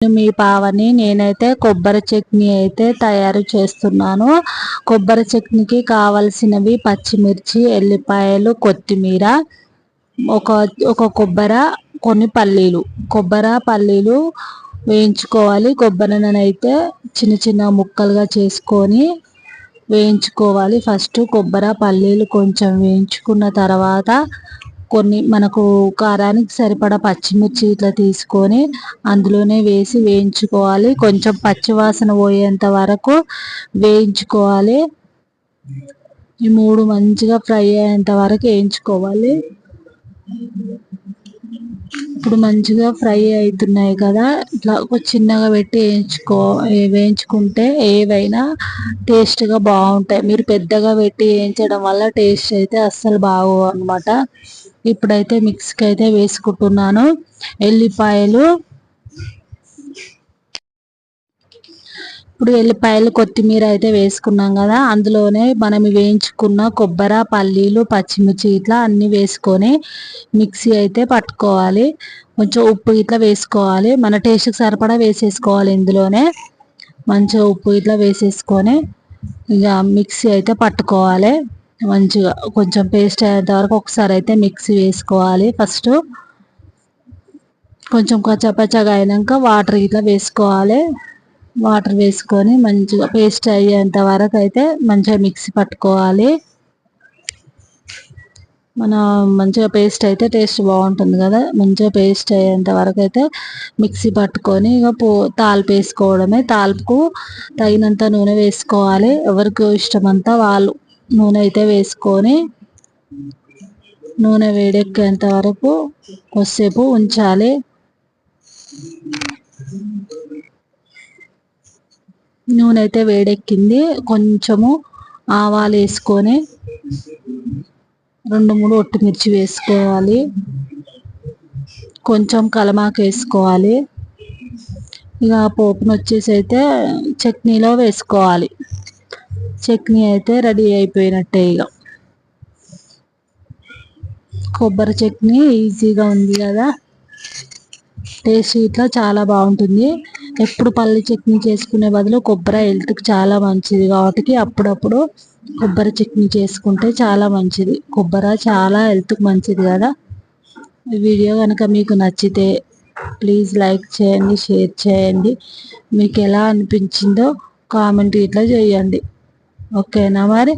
మీ పావని. నేనైతే కొబ్బరి చట్నీ అయితే తయారు చేస్తున్నాను. కొబ్బరి చట్నీకి కావలసినవి పచ్చిమిర్చి, ఎల్లిపాయలు, కొత్తిమీర, ఒక ఒక కొబ్బరి, కొన్ని పల్లీలు. పల్లీలు వేయించుకోవాలి. కొబ్బరిని అయితే చిన్న చిన్న ముక్కలుగా చేసుకొని వేయించుకోవాలి. ఫస్ట్ కొబ్బరి పల్లీలు కొంచెం వేయించుకున్న తర్వాత కొన్ని మనకు కారానికి సరిపడా పచ్చిమిర్చి ఇట్లా తీసుకొని అందులోనే వేసి వేయించుకోవాలి. కొంచెం పచ్చివాసన పోయేంత వరకు వేయించుకోవాలి. ఈ మూడు మంచిగా ఫ్రై అయ్యేంత వరకు వేయించుకోవాలి. ఇప్పుడు మంచిగా ఫ్రై అవుతున్నాయి కదా, ఇట్లా ఒక చిన్నగా పెట్టి వేయించుకుంటే ఏవైనా టేస్ట్గా బాగుంటాయి. మీరు పెద్దగా పెట్టి వేయించడం వల్ల టేస్ట్ అయితే అస్సలు బాగోవు అనమాట. ఇప్పుడైతే మిక్సీకి అయితే వేసుకుంటున్నాను. ఎల్లిపాయలు కొత్తిమీర అయితే వేసుకున్నాం కదా, అందులోనే మనం వేయించుకున్న కొబ్బరి, పల్లీలు, పచ్చిమిర్చి ఇట్లా అన్నీ వేసుకొని మిక్సీ అయితే పట్టుకోవాలి. కొంచెం ఉప్పు ఇట్లా వేసుకోవాలి. మన టేస్ట్కి సరిపడా వేసేసుకోవాలి. ఇందులోనే మంచిగా ఉప్పు ఇట్లా వేసేసుకొని ఇక మిక్సీ అయితే పట్టుకోవాలి. మంచిగా కొంచెం పేస్ట్ అయ్యేంత వరకు ఒకసారి అయితే మిక్సీ వేసుకోవాలి. ఫస్ట్ కొంచెం కచ్చాపచ్చగా అయినాక వాటర్ ఇట్లా వేసుకోవాలి. వాటర్ వేసుకొని మంచిగా పేస్ట్ అయ్యేంత వరకు అయితే మంచిగా మిక్సీ పట్టుకోవాలి. మన మంచిగా పేస్ట్ అయితే టేస్ట్ బాగుంటుంది కదా. మంచిగా పేస్ట్ అయ్యేంత వరకు అయితే మిక్సీ పట్టుకొని ఇక తాలింపు వేసుకోవడమే. తాలింపుకు తగినంత నూనె వేసుకోవాలి. ఎవరికి ఇష్టమంతా వాళ్ళు నూనె అయితే వేసుకొని నూనె వేడెక్కేంత వరకు కొద్దిసేపు ఉంచాలి. నూనె అయితే వేడెక్కింది. కొంచెము ఆవాలు వేసుకొని 2-3 ఒట్టిమిర్చి వేసుకోవాలి. కొంచెం కలమాకు వేసుకోవాలి. ఇక పోపును వచ్చేసి అయితే చట్నీలో వేసుకోవాలి. చట్నీ అయితే రెడీ అయిపోయినట్టే. ఇక కొబ్బరి చట్నీ ఈజీగా ఉంది కదా, టేస్ట్ ఇట్లా చాలా బాగుంటుంది. ఎప్పుడు పల్లి చట్నీ చేసుకునే బదులు కొబ్బరి హెల్త్కి చాలా మంచిది కాబట్టి అప్పుడప్పుడు కొబ్బరి చట్నీ చేసుకుంటే చాలా మంచిది. కొబ్బరి చాలా హెల్త్కి మంచిది కదా. ఈ వీడియో కనుక మీకు నచ్చితే ప్లీజ్ లైక్ చేయండి, షేర్ చేయండి. మీకు ఎలా అనిపించిందో కామెంట్ ఇట్లా చేయండి. ఓకేనా మరి.